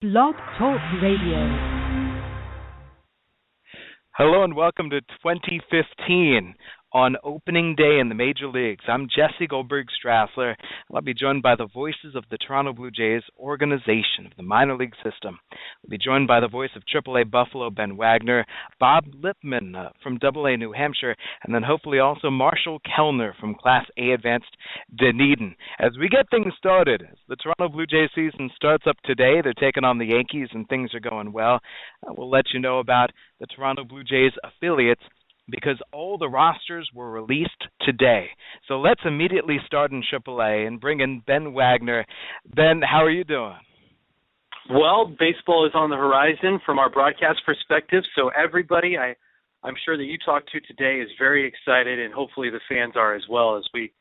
Blog Talk Radio. Hello and welcome to 2015 on opening day in the major leagues. I'm Jesse Goldberg-Strassler. I'll be joined by the voices of the Toronto Blue Jays organization of the minor league system. We'll be joined by the voice of Triple-A Buffalo, Ben Wagner, Bob Lipman from Double-A New Hampshire, and then hopefully also Marshall Kelner from Class A-Advanced Dunedin. As we get things started, as the Toronto Blue Jays season starts up today, they're taking on the Yankees and things are going well. We'll let you know about the Toronto Blue Jays affiliates because all the rosters were released today. So let's immediately start in AAA and bring in Ben Wagner. Ben, how are you doing? Well, baseball is on the horizon from our broadcast perspective, so everybody I'm sure that you talked to today is very excited, and hopefully the fans are as well as we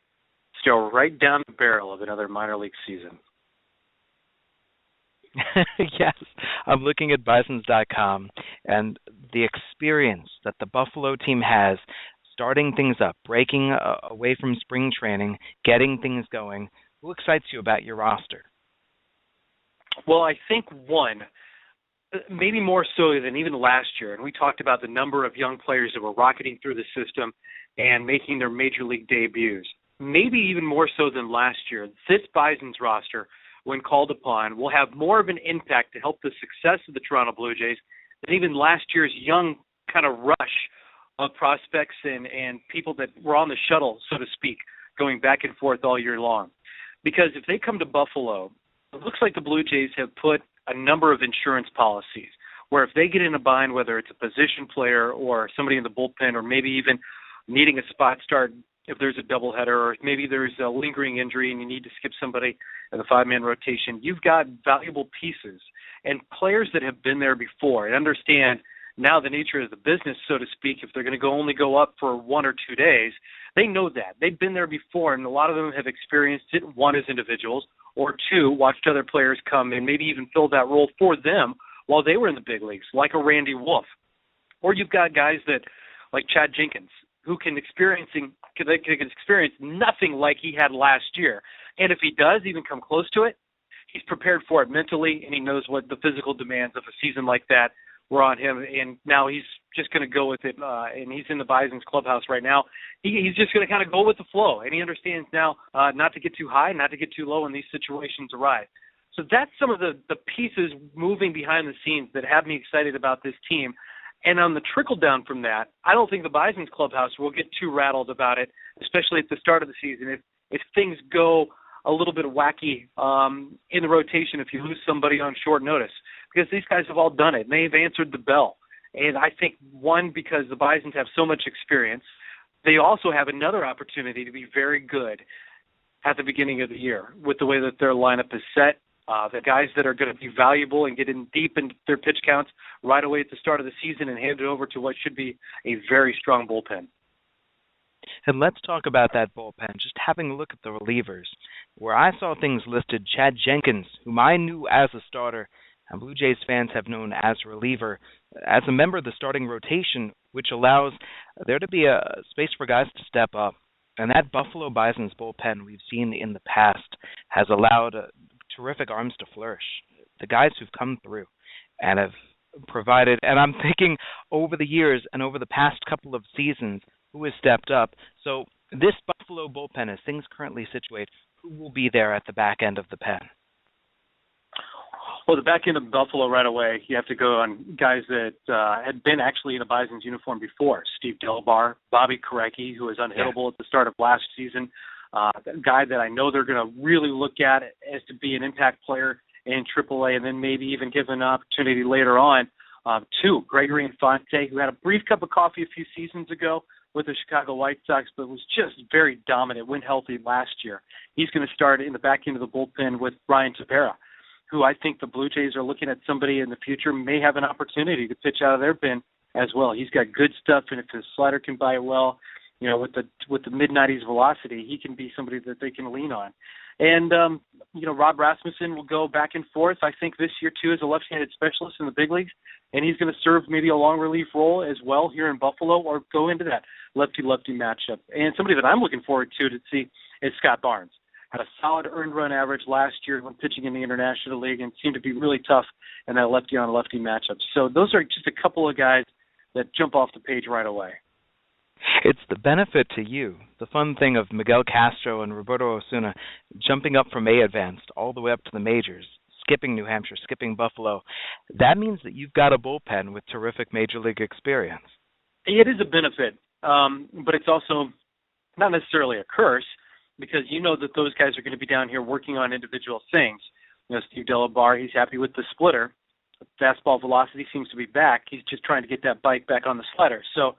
stare right down the barrel of another minor league season. Yes, I'm looking at Bisons.com, and the experience that the Buffalo team has starting things up, breaking away from spring training, getting things going. Who excites you about your roster? Well, I think one, maybe more so than even last year, and we talked about the number of young players that were rocketing through the system and making their major league debuts. Maybe even more so than last year, this Bisons roster, when called upon, will have more of an impact to help the success of the Toronto Blue Jays than even last year's young kind of rush of prospects and people that were on the shuttle, so to speak, going back and forth all year long. Because if they come to Buffalo, it looks like the Blue Jays have put a number of insurance policies where if they get in a bind, whether it's a position player or somebody in the bullpen or maybe even needing a spot start if there's a doubleheader, or maybe there's a lingering injury and you need to skip somebody in the five-man rotation, you've got valuable pieces and players that have been there before and understand now the nature of the business, so to speak. If they're going to only go up for 1 or 2 days, they know that. They've been there before, and a lot of them have experienced it, one, as individuals, or two, watched other players come and maybe even fill that role for them while they were in the big leagues, like a Randy Wolf. Or you've got guys that, like Chad Jenkins, who can experience nothing like he had last year. And if he does even come close to it, he's prepared for it mentally, and he knows what the physical demands of a season like that were on him. And now he's just going to go with it, and he's in the Bison's clubhouse right now. He's just going to kind of go with the flow, and he understands now not to get too high, not to get too low when these situations arise. So that's some of the pieces moving behind the scenes that have me excited about this team. And on the trickle down from that, I don't think the Bison's clubhouse will get too rattled about it, especially at the start of the season. If things go a little bit wacky in the rotation, if you lose somebody on short notice, because these guys have all done it, and they've answered the bell. And I think, one, because the Bisons have so much experience, they also have another opportunity to be very good at the beginning of the year with the way that their lineup is set. The guys that are going to be valuable and get in deep into their pitch counts right away at the start of the season and hand it over to what should be a very strong bullpen. And let's talk about that bullpen, just having a look at the relievers. Where I saw things listed, Chad Jenkins, whom I knew as a starter, and Blue Jays fans have known as a reliever, as a member of the starting rotation, which allows there to be a space for guys to step up. And that Buffalo Bison's bullpen we've seen in the past has allowed terrific arms to flourish. The guys who've come through and have provided, and I'm thinking over the years and over the past couple of seasons, who has stepped up. So this Buffalo bullpen, as things currently situate, who will be there at the back end of the pen? Well, the back end of Buffalo right away, you have to go on guys that had been actually in a Bison's uniform before. Steve Delbar, Bobby Korecki, who was unhittable at the start of last season. A guy that I know they're going to really look at as to be an impact player in AAA, and then maybe even give an opportunity later on. Two, Gregory Infante, who had a brief cup of coffee a few seasons ago with the Chicago White Sox, but was just very dominant when healthy last year. He's going to start in the back end of the bullpen with Ryan Tepera, who I think the Blue Jays are looking at somebody in the future may have an opportunity to pitch out of their pen as well. He's got good stuff, and if his slider can buy well, you know, with the mid-90s velocity, he can be somebody that they can lean on. And, Rob Rasmussen will go back and forth, I think, this year, too, as a left-handed specialist in the big leagues. And he's going to serve maybe a long relief role as well here in Buffalo, or go into that lefty-lefty matchup. And somebody that I'm looking forward to see is Scott Barnes. Had a solid earned run average last year when pitching in the International League and seemed to be really tough and that lefty-on-lefty matchup. So those are just a couple of guys that jump off the page right away. It's the benefit to you, the fun thing of Miguel Castro and Roberto Osuna jumping up from A-Advanced all the way up to the majors, skipping New Hampshire, skipping Buffalo. That means that you've got a bullpen with terrific major league experience. It is a benefit, but it's also not necessarily a curse, because you know that those guys are going to be down here working on individual things. You know, Steve Delabar, he's happy with the splitter. Fastball velocity seems to be back. He's just trying to get that bite back on the slider. So,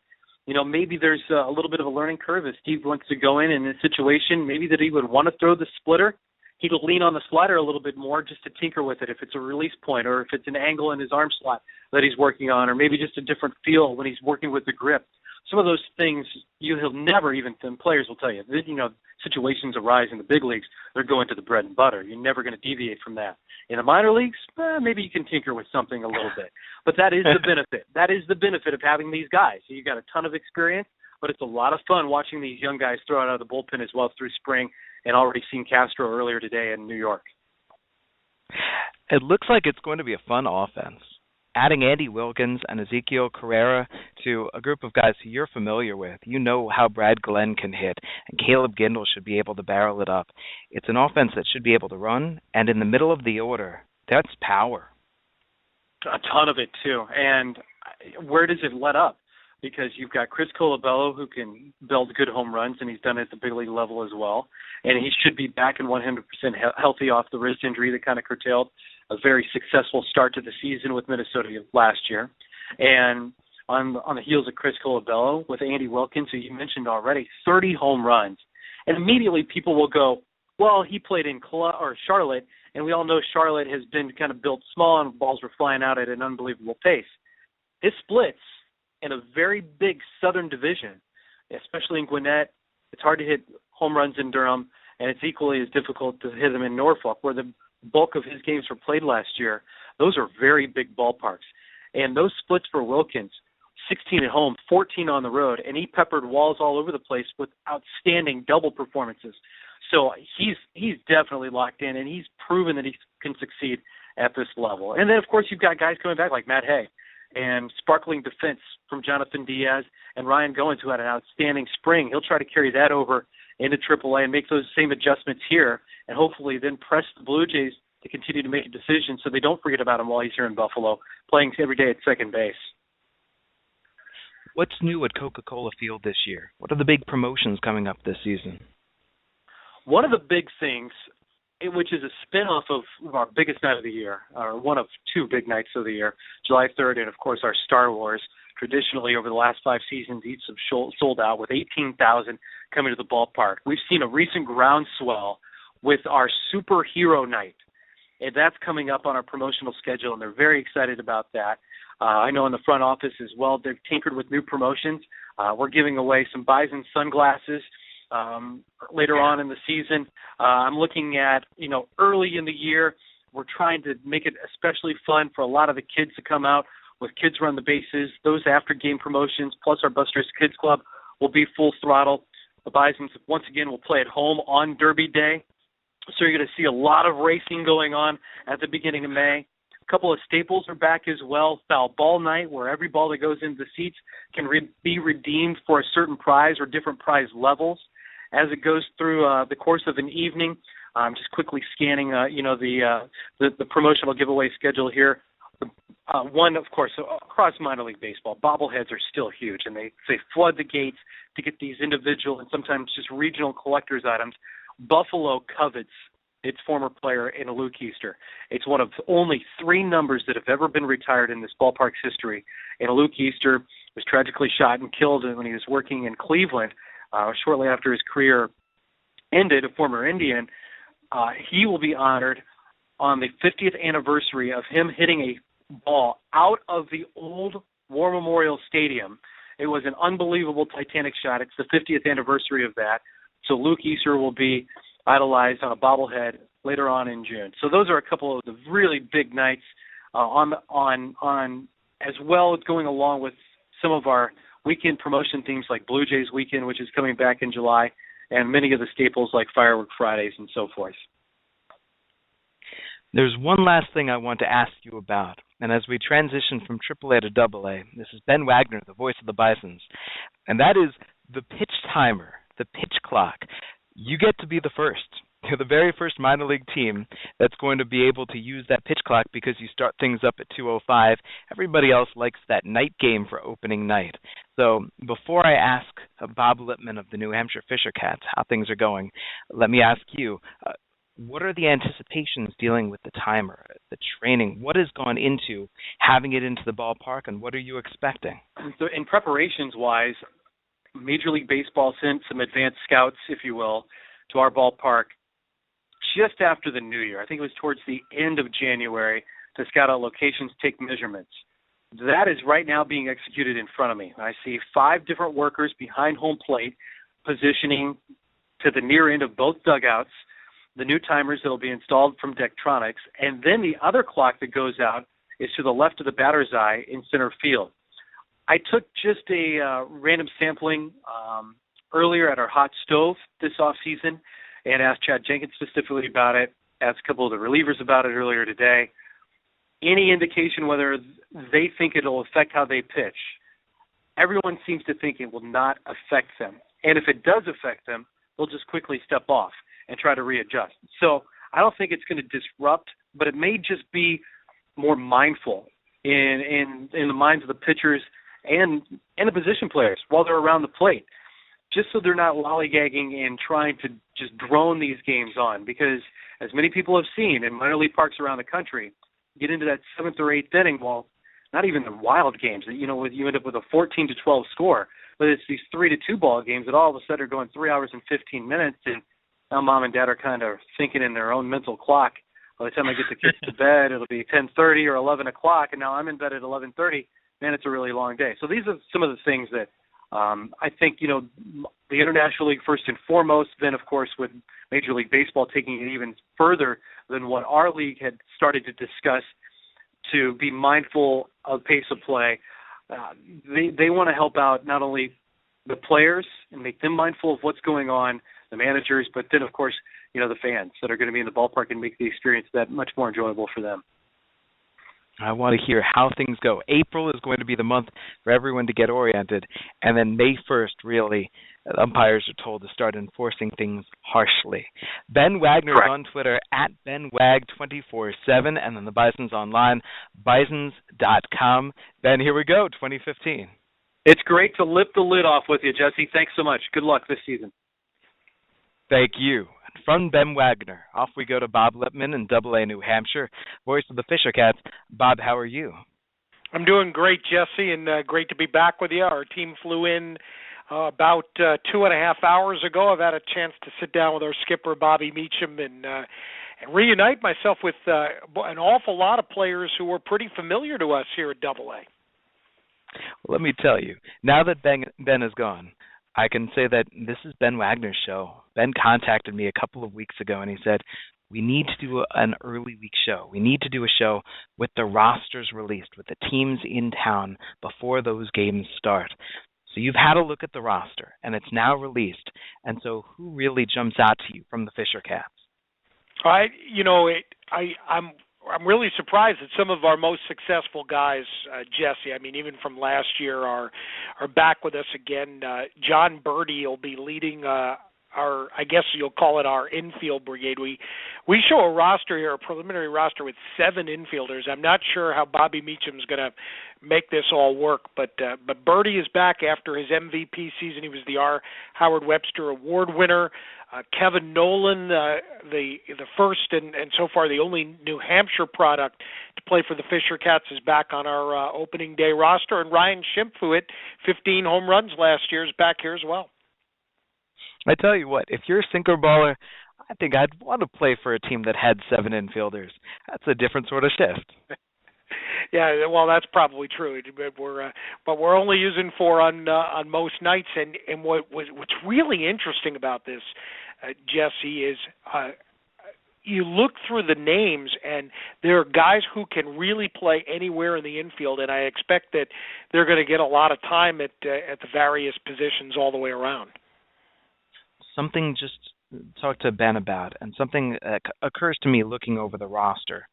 you know, maybe there's a little bit of a learning curve as Steve wants to go in a situation maybe that he would want to throw the splitter. He'd lean on the slider a little bit more just to tinker with it if it's a release point or if it's an angle in his arm slot that he's working on, or maybe just a different feel when he's working with the grip. Some of those things he'll never even, players will tell you, you know, situations arise in the big leagues, they're going to the bread and butter. You're never going to deviate from that. In the minor leagues, maybe you can tinker with something a little bit. But that is the benefit. That is the benefit of having these guys. So you got a ton of experience, but it's a lot of fun watching these young guys throw it out of the bullpen as well through spring, and already seen Castro earlier today in New York. It looks like it's going to be a fun offense. Adding Andy Wilkins and Ezekiel Carrera to a group of guys who you're familiar with, you know how Brad Glenn can hit, and Caleb Gindel should be able to barrel it up. It's an offense that should be able to run, and in the middle of the order, that's power. A ton of it, too. And where does it let up? Because you've got Chris Colabello, who can build good home runs, and he's done it at the big league level as well. And he should be back and 100% healthy off the wrist injury that kind of curtailed a very successful start to the season with Minnesota last year. And on the heels of Chris Colabello, with Andy Wilkins, who you mentioned already, 30 home runs. And immediately people will go, well, he played in Charlotte, and we all know Charlotte has been kind of built small and balls were flying out at an unbelievable pace. His splits in a very big Southern division, especially in Gwinnett, it's hard to hit home runs in Durham, and it's equally as difficult to hit them in Norfolk, where the bulk of his games were played last year. Those are very big ballparks. And those splits for Wilkins, 16 at home, 14 on the road, and he peppered walls all over the place with outstanding double performances. So he's definitely locked in, and he's proven that he can succeed at this level. And then, of course, you've got guys coming back like Matt Hay and sparkling defense from Jonathan Diaz and Ryan Goins, who had an outstanding spring. He'll try to carry that over into AAA and make those same adjustments here, and hopefully then press the Blue Jays to continue to make a decision so they don't forget about him while he's here in Buffalo, playing every day at second base. What's new at Coca-Cola Field this year? What are the big promotions coming up this season? One of the big things, which is a spin-off of our biggest night of the year, or one of two big nights of the year, July 3rd, and, of course, our Star Wars. Traditionally, over the last 5 seasons, each have sold out with 18,000 coming to the ballpark. We've seen a recent groundswell with our Superhero Night, and that's coming up on our promotional schedule, and they're very excited about that. I know in the front office as well, they've tinkered with new promotions. We're giving away some Bison sunglasses later on in the season. I'm looking at, early in the year, we're trying to make it especially fun for a lot of the kids to come out with Kids Run the Bases. Those after-game promotions, plus our Busters Kids Club, will be full throttle. The Bisons, once again, will play at home on Derby Day. So you're going to see a lot of racing going on at the beginning of May. A couple of staples are back as well. Foul Ball Night, where every ball that goes into the seats can be redeemed for a certain prize or different prize levels. As it goes through the course of an evening, I'm just quickly scanning, the promotional giveaway schedule here. One, of course, across minor league baseball, bobbleheads are still huge, and they flood the gates to get these individual and sometimes just regional collector's items. Buffalo covets its former player in Luke Easter. It's one of only 3 numbers that have ever been retired in this ballpark's history. And Luke Easter was tragically shot and killed when he was working in Cleveland shortly after his career ended, a former Indian. He will be honored on the 50th anniversary of him hitting a ball out of the old War Memorial Stadium. It was an unbelievable Titanic shot. It's the 50th anniversary of that. So Luke Easter will be idolized on a bobblehead later on in June. So those are a couple of the really big nights on as well as going along with some of our weekend promotion themes like Blue Jays Weekend, which is coming back in July, and many of the staples like Firework Fridays and so forth. There's one last thing I want to ask you about, and as we transition from AAA to Double-A, this is Ben Wagner, the voice of the Bisons, and that is the pitch timer, the pitch clock. You get to be the first. You're the very first minor league team that's going to be able to use that pitch clock because you start things up at 2:05. Everybody else likes that night game for opening night. So before I ask Bob Lipman of the New Hampshire Fisher Cats how things are going, let me ask you, what are the anticipations dealing with the timer, the training? What has gone into having it into the ballpark, and what are you expecting? So in preparations-wise, Major League Baseball sent some advanced scouts, if you will, to our ballpark just after the New Year. I think it was towards the end of January to scout out locations, take measurements. That is right now being executed in front of me. I see 5 different workers behind home plate positioning to the near end of both dugouts, the new timers that will be installed from Dektronics, and then the other clock that goes out is to the left of the batter's eye in center field. I took just a random sampling earlier at our hot stove this offseason and asked Chad Jenkins specifically about it, asked a couple of the relievers about it earlier today. Any indication whether they think it will affect how they pitch? Everyone seems to think it will not affect them. And if it does affect them, they'll just quickly step off and try to readjust. So I don't think it's going to disrupt, but it may just be more mindful in the minds of the pitchers and the position players while they're around the plate, just so they're not lollygagging and trying to just drone these games on. Because as many people have seen in minor league parks around the country, get into that 7th or 8th inning, well, not even the wild games, you end up with a 14-12 score, but it's these 3-2 ball games that all of a sudden are going 3 hours and 15 minutes, and now mom and dad are kind of thinking in their own mental clock, by the time I get the kids to bed, it'll be 10:30 or 11 o'clock, and now I'm in bed at 11:30. Man, it's a really long day. So these are some of the things that I think, the International League first and foremost, then, of course, with Major League Baseball taking it even further than what our league had started to discuss, to be mindful of pace of play. They want to help out not only the players and make them mindful of what's going on, the managers, but then, of course, the fans that are going to be in the ballpark and make the experience that much more enjoyable for them. I want to hear how things go. April is going to be the month for everyone to get oriented, and then May 1st, really, umpires are told to start enforcing things harshly. Ben Wagner is on Twitter at BenWag247, and then the Bison's online, bisons.com. Ben, here we go, 2015. It's great to lift the lid off with you, Jesse. Thanks so much. Good luck this season. Thank you. From Ben Wagner, off we go to Bob Lipman in Double-A New Hampshire, voice of the Fisher Cats. Bob, how are you? I'm doing great, Jesse, and great to be back with you. Our team flew in about 2.5 hours ago. I've had a chance to sit down with our skipper, Bobby Meacham, and reunite myself with an awful lot of players who were pretty familiar to us here at Double-A. Well, let me tell you, now that Ben is gone, I can say that this is Ben Wagner's show. Ben contacted me a couple of weeks ago, and he said, we need to do an early week show. We need to do a show with the rosters released, with the teams in town before those games start. So you've had a look at the roster, and it's now released. And so who really jumps out to you from the Fisher Cats? I'm really surprised that some of our most successful guys, Jesse, even from last year, are back with us again. John Birdie will be leading our, I guess you'll call it our infield brigade. We show a roster here, a preliminary roster with 7 infielders. I'm not sure how Bobby Meacham's going to make this all work, but Birdie is back after his MVP season. He was the R. Howard Webster Award winner. Kevin Nolan, the first and so far the only New Hampshire product to play for the Fisher Cats, is back on our opening day roster. And Ryan Schimpf, who hit 15 home runs last year, is back here as well. I tell you what, if you're a sinker baller, I think I'd want to play for a team that had 7 infielders. That's a different sort of shift. Yeah, well, that's probably true. But we're only using 4 on most nights. And what's really interesting about this, Jesse, is you look through the names, and there are guys who can really play anywhere in the infield, and I expect that they're going to get a lot of time at the various positions all the way around. Something just talk to Ben about, and something occurs to me looking over the roster.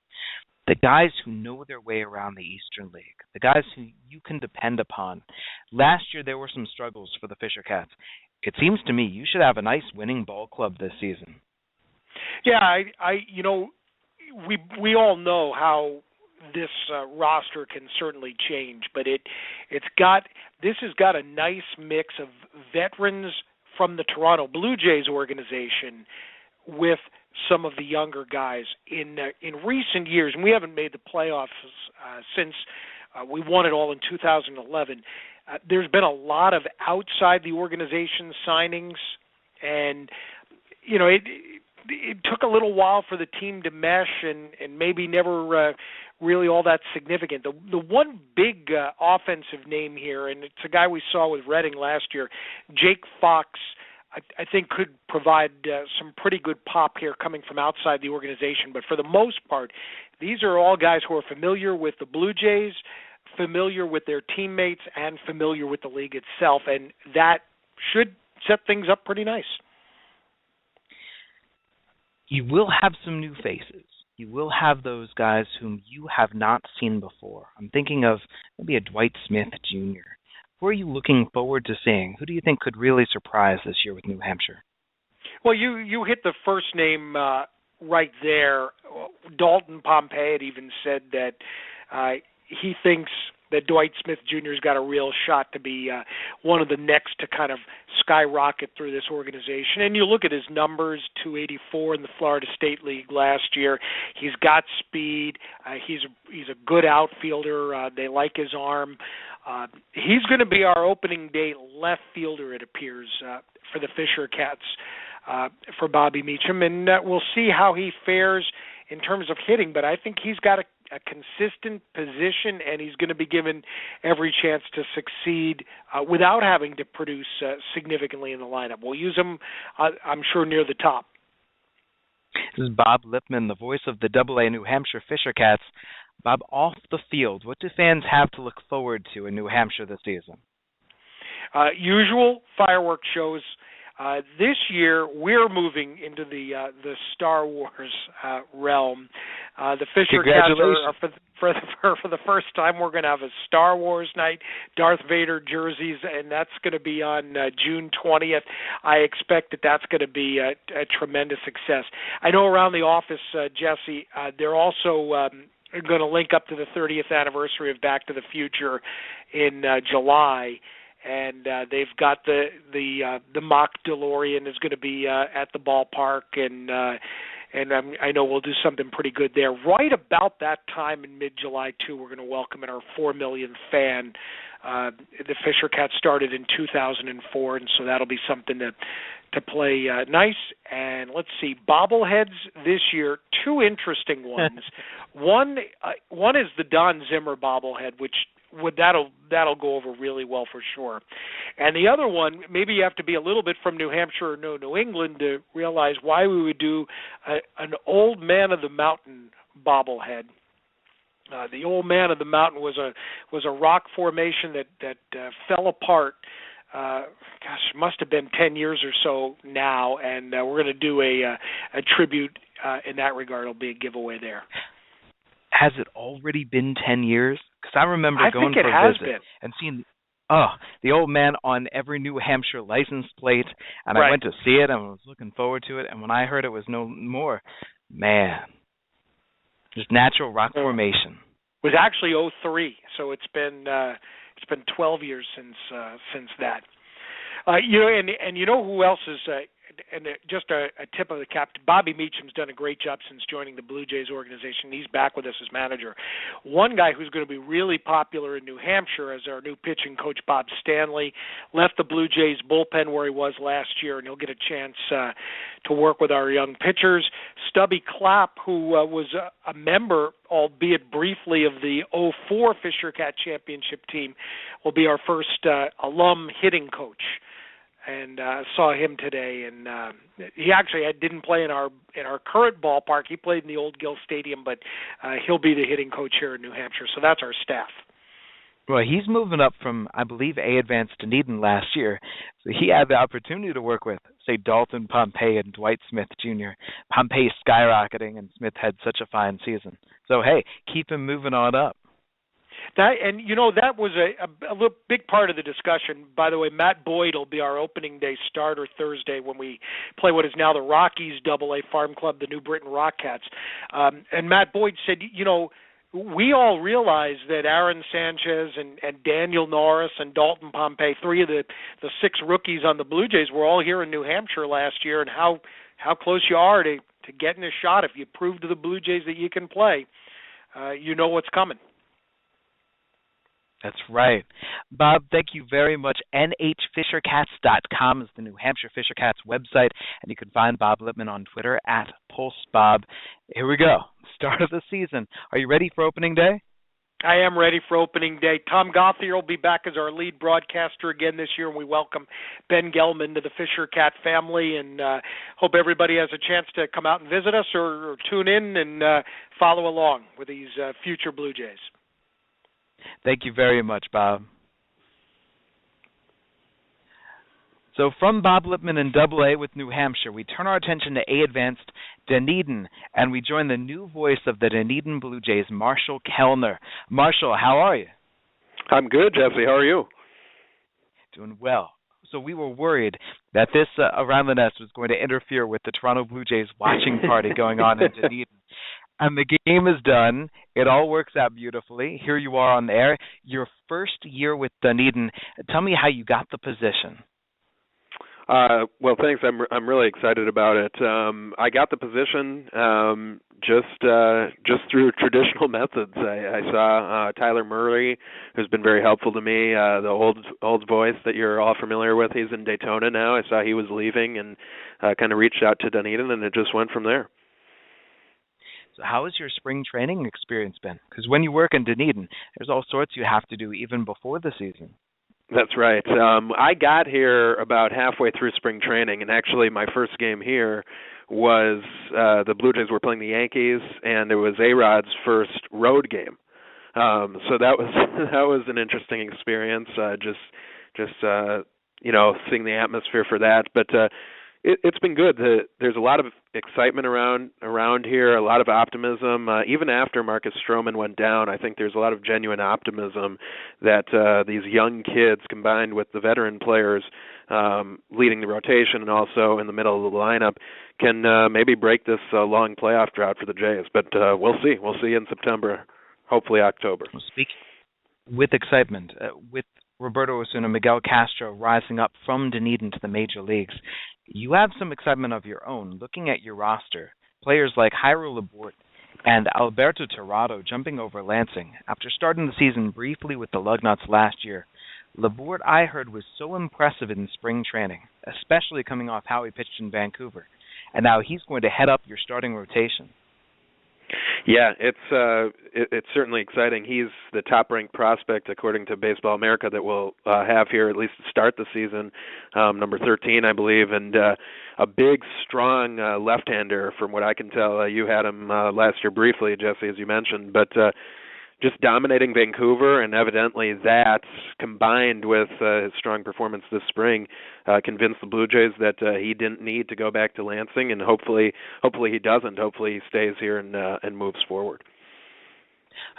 The guys who know their way around the Eastern League, the guys who you can depend upon. Last year there were some struggles for the Fisher Cats. It seems to me you should have a nice winning ball club this season. Yeah, we all know how this roster can certainly change, but this has got a nice mix of veterans from the Toronto Blue Jays organization with some of the younger guys in recent years, and we haven't made the playoffs since we won it all in 2011. There's been a lot of outside the organization signings, and it took a little while for the team to mesh, and maybe never really all that significant. The one big offensive name here, and it's a guy we saw with Reading last year, Jake Fox, I think could provide some pretty good pop here coming from outside the organization. But for the most part, these are all guys who are familiar with the Blue Jays, familiar with their teammates, and familiar with the league itself, and that should set things up pretty nice. You will have some new faces. You will have those guys whom you have not seen before. I'm thinking of maybe a Dwight Smith Jr. Who are you looking forward to seeing? Who do you think could really surprise this year with New Hampshire? Well, you hit the first name right there. Dalton Pompey had even said that he thinks that Dwight Smith Jr. has got a real shot to be one of the next to kind of skyrocket through this organization. And you look at his numbers, 284 in the Florida State League last year. He's got speed. He's a good outfielder. They like his arm. He's going to be our opening day left fielder, it appears, for the Fisher Cats, for Bobby Meacham. And we'll see how he fares in terms of hitting, but I think he's got a consistent position, and he's going to be given every chance to succeed without having to produce significantly in the lineup. We'll use him, I'm sure, near the top. This is Bob Lipman, the voice of the Double-A New Hampshire Fisher Cats. Bob, off the field, what do fans have to look forward to in New Hampshire this season? Usual fireworks shows. This year, we're moving into the Star Wars realm. The Fisher Cats are for the first time, we're going to have a Star Wars night, Darth Vader jerseys, and that's going to be on June 20th. I expect that's going to be a tremendous success. I know around the office, Jesse, they're also going to link up to the 30th anniversary of Back to the Future in July. And they've got the mock DeLorean is going to be at the ballpark, and I know we'll do something pretty good there. Right about that time in mid-July, too, we're going to welcome in our 4 millionth fan. The Fisher Cats started in 2004, and so that'll be something to play nice. And let's see, bobbleheads this year, two interesting ones. One is the Don Zimmer bobblehead, which that'll go over really well for sure. And the other one, maybe you have to be a little bit from New Hampshire or New England to realize why we would do an Old Man of the Mountain bobblehead. The Old Man of the Mountain was a rock formation that fell apart. It must have been 10 years or so now, and we're going to do a tribute in that regard. It'll be a giveaway there. Has it already been 10 years? Because I remember going for a visit and seeing the Old Man on every New Hampshire license plate, and I went to see it and I was looking forward to it, and when I heard it was no more, man, just natural rock formation. It was actually 2003, so it's been 12 years since that. And you know who else is and just a tip of the cap, Bobby Meacham's done a great job since joining the Blue Jays organization. He's back with us as manager. One guy who's going to be really popular in New Hampshire is our new pitching coach, Bob Stanley. Left the Blue Jays bullpen where he was last year, and he'll get a chance to work with our young pitchers. Stubby Clapp, who was a member, albeit briefly, of the 2004 Fisher Cat Championship team, will be our first alum hitting coach. And saw him today, and he actually didn't play in our current ballpark. He played in the old Gill Stadium, but he'll be the hitting coach here in New Hampshire. So that's our staff. Well, he's moving up from, I believe, A-Advanced Dunedin last year. So he had the opportunity to work with, say, Dalton Pompey and Dwight Smith Jr. Pompey skyrocketing, and Smith had such a fine season. So, hey, keep him moving on up. That was a little big part of the discussion. By the way, Matt Boyd will be our opening day starter Thursday when we play what is now the Rockies Double-A Farm Club, the New Britain Rockcats. And Matt Boyd said, we all realize that Aaron Sanchez and Daniel Norris and Dalton Pompey, three of the six rookies on the Blue Jays, were all here in New Hampshire last year, and how close you are to getting a shot. If you prove to the Blue Jays that you can play, you know what's coming. That's right. Bob, thank you very much. NHFisherCats.com is the New Hampshire Fisher Cats website, and you can find Bob Lipman on Twitter @PulseBob. Here we go. Start of the season. Are you ready for opening day? I am ready for opening day. Tom Gothier will be back as our lead broadcaster again this year, and we welcome Ben Gelman to the Fisher Cat family, and hope everybody has a chance to come out and visit us or tune in and follow along with these future Blue Jays. Thank you very much, Bob. So from Bob Lipman and Double-A with New Hampshire, we turn our attention to A-Advanced Dunedin, and we join the new voice of the Dunedin Blue Jays, Marshall Kelner. Marshall, how are you? I'm good, Jesse. How are you? Doing well. So we were worried that this Around the Nest was going to interfere with the Toronto Blue Jays watching party going on in Dunedin. And the game is done. It all works out beautifully. Here you are on the air. Your first year with Dunedin. Tell me how you got the position. Well, thanks. I'm really excited about it. I got the position just through traditional methods. I saw Tyler Murray, who's been very helpful to me. The old voice that you're all familiar with. He's in Daytona now. I saw he was leaving and kind of reached out to Dunedin, and it just went from there. So how has your spring training experience been? Because when you work in Dunedin, there's all sorts you have to do even before the season. That's right. I got here about halfway through spring training, and actually my first game here was the Blue Jays were playing the Yankees, and it was A-Rod's first road game. So that was an interesting experience. Just seeing the atmosphere for that, but. It's been good. There's a lot of excitement around here, a lot of optimism. Even after Marcus Stroman went down, I think there's a lot of genuine optimism that these young kids, combined with the veteran players leading the rotation and also in the middle of the lineup, can maybe break this long playoff drought for the Jays. But we'll see. We'll see in September, hopefully October. Well, speak with excitement, with Roberto Osuna, Miguel Castro rising up from Dunedin to the major leagues. You have some excitement of your own. Looking at your roster, players like Jairo Laborde and Alberto Tirado jumping over Lansing. After starting the season briefly with the Lugnuts last year, Laborde, I heard, was so impressive in spring training, especially coming off how he pitched in Vancouver. And now he's going to head up your starting rotation. Yeah, it's certainly exciting. He's the top-ranked prospect, according to Baseball America, that we'll have here at least to start the season, number 13, I believe, and a big, strong left-hander, from what I can tell. You had him last year briefly, Jesse, as you mentioned, but just dominating Vancouver, and evidently that, combined with his strong performance this spring, convinced the Blue Jays that he didn't need to go back to Lansing, and hopefully he doesn't. Hopefully he stays here and moves forward.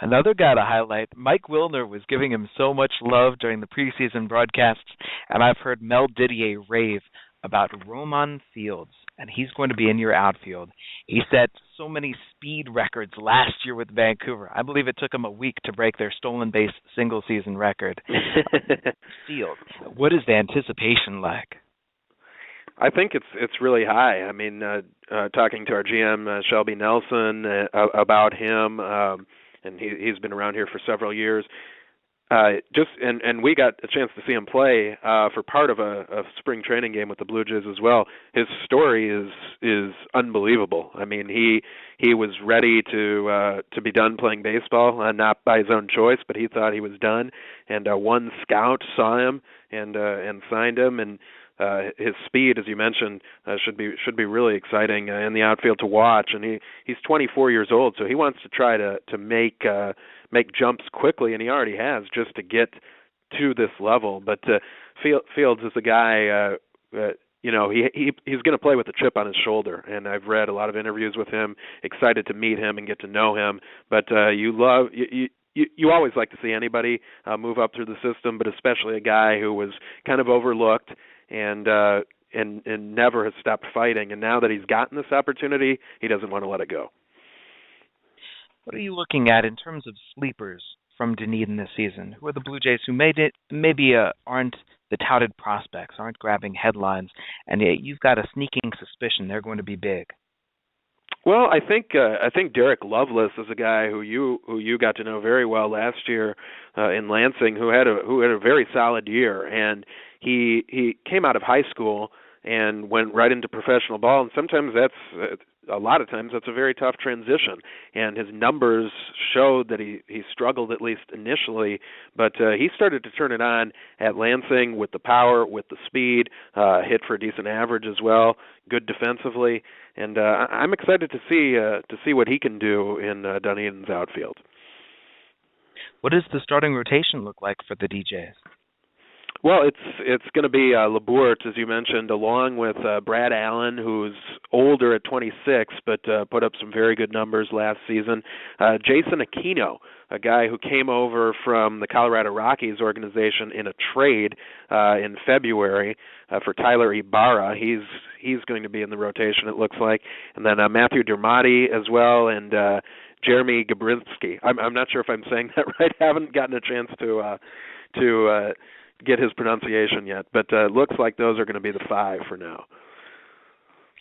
Another guy to highlight, Mike Wilner was giving him so much love during the preseason broadcasts, and I've heard Mel Didier rave about Roman Fields, and he's going to be in your outfield. He set so many speed records last year with Vancouver. I believe it took him a week to break their stolen base single-season record. Field, what is the anticipation like? I think it's really high. I mean, talking to our GM, Shelby Nelson, about him, and he's been around here for several years. And we got a chance to see him play for part of a spring training game with the Blue Jays as well. His story is unbelievable. I mean, he was ready to be done playing baseball, not by his own choice, but he thought he was done. And one scout saw him and signed him, and his speed, as you mentioned, should be really exciting in the outfield to watch. And he's 24 years old, so he wants to try to make jumps quickly, and he already has, just to get to this level. But Fields is a guy. He's going to play with a chip on his shoulder, and I've read a lot of interviews with him. Excited to meet him and get to know him. But you always like to see anybody move up through the system, but especially a guy who was kind of overlooked and never has stopped fighting. And now that he's gotten this opportunity, he doesn't want to let it go. What are you looking at in terms of sleepers from Dunedin this season? Who are the Blue Jays who maybe aren't the touted prospects, aren't grabbing headlines, and yet you've got a sneaking suspicion they're going to be big? Well, I think Derek Lovelace is a guy who you got to know very well last year in Lansing, who had a very solid year, and he came out of high school and went right into professional ball, and sometimes a lot of times that's a very tough transition, and his numbers showed that he struggled, at least initially, but he started to turn it on at Lansing with the power, with the speed, hit for a decent average as well, good defensively, and I'm excited to see what he can do in Dunedin's outfield. What does the starting rotation look like for the DJs? Well, it's going to be Labourte, as you mentioned, along with Brad Allen, who's older at 26, but put up some very good numbers last season. Jason Aquino, a guy who came over from the Colorado Rockies organization in a trade in February for Tyler Ibarra. He's going to be in the rotation, it looks like. And then Matthew Dermody as well, and Jeremy Gabrinsky. I'm not sure if I'm saying that right. I haven't gotten a chance to get his pronunciation yet, but looks like those are going to be the five for now.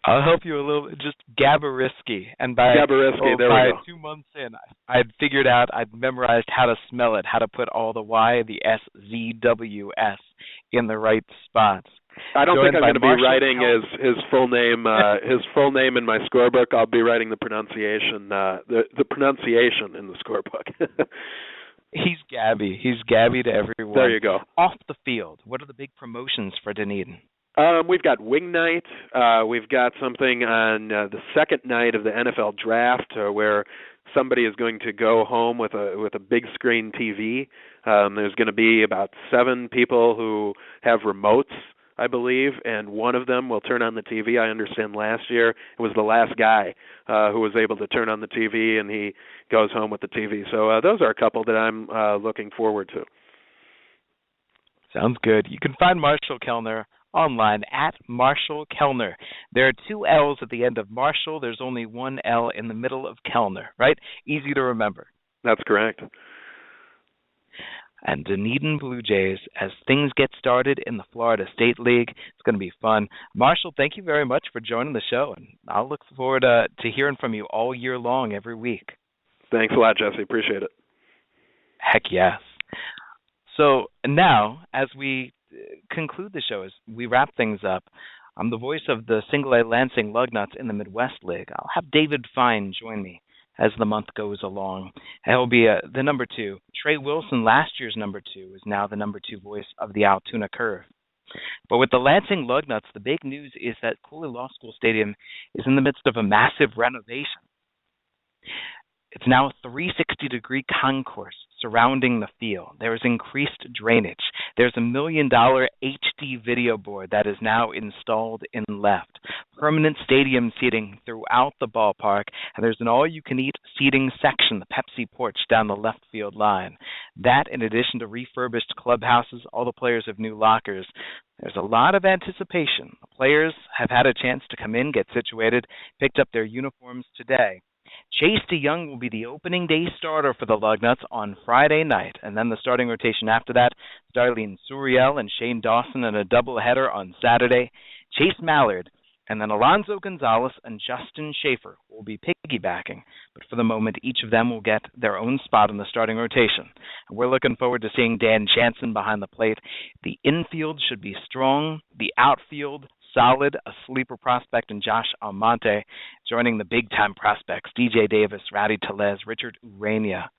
I'll help you a little bit. Just Gabarisky. And by 2 months in, I'd figured out, I'd memorized how to spell it, how to put all the Y, the S, Z, W, S in the right spots. I don't think I'm going to be writing his full name in my scorebook. I'll be writing the pronunciation in the scorebook. He's Gabby. He's Gabby to everyone. There you go. Off the field, what are the big promotions for Dunedin? We've got Wing Night. We've got something on the second night of the NFL Draft where somebody is going to go home with a big screen TV. There's going to be about 7 people who have remotes, I believe, and one of them will turn on the TV. I understand last year it was the last guy who was able to turn on the TV, and he goes home with the TV. So those are a couple that I'm looking forward to. Sounds good. You can find Marshall Kelner online at Marshall Kelner. There are 2 L's at the end of Marshall. There's only 1 L in the middle of Kelner, right? Easy to remember. That's correct. And Dunedin Blue Jays, as things get started in the Florida State League, it's going to be fun. Marshall, thank you very much for joining the show, and I'll look forward to hearing from you all year long, every week. Thanks a lot, Jesse. Appreciate it. Heck yes. So now, as we conclude the show, as we wrap things up, I'm the voice of the Single-A Lansing Lugnuts in the Midwest League. I'll have David Fine join me as the month goes along. He'll be the number 2. Trey Wilson, last year's number 2, is now the number 2 voice of the Altoona Curve. But with the Lansing Lugnuts, the big news is that Cooley Law School Stadium is in the midst of a massive renovation. It's now a 360-degree concourse surrounding the field. There is increased drainage. There's a $1 million HD video board that is now installed in left. Permanent stadium seating throughout the ballpark, and there's an all-you-can-eat seating section, the Pepsi porch down the left field line. That, in addition to refurbished clubhouses, all the players have new lockers. There's a lot of anticipation. The players have had a chance to come in, get situated, picked up their uniforms today. Chase DeYoung will be the opening day starter for the Lugnuts on Friday night, and then the starting rotation after that, Darlene Suriel and Shane Dawson in a doubleheader on Saturday, Chase Mallard, and then Alonzo Gonzalez and Justin Schaefer will be piggybacking. But for the moment, each of them will get their own spot in the starting rotation. And we're looking forward to seeing Dan Jansen behind the plate. The infield should be strong, the outfield solid, a sleeper prospect in Josh Almonte, joining the big-time prospects, DJ Davis, Rowdy Tellez, Richard Urania.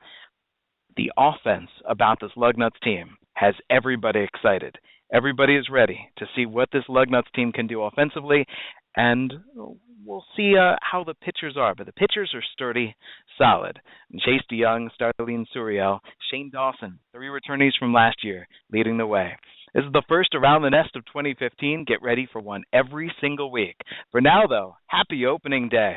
The offense about this Lugnuts team has everybody excited. Everybody is ready to see what this Lugnuts team can do offensively, and we'll see how the pitchers are. But the pitchers are sturdy, solid. Chase DeYoung, Starlene Suriel, Shane Dawson, 3 returnees from last year, leading the way. This is the first Around the Nest of 2015. Get ready for one every single week. For now, though, happy opening day.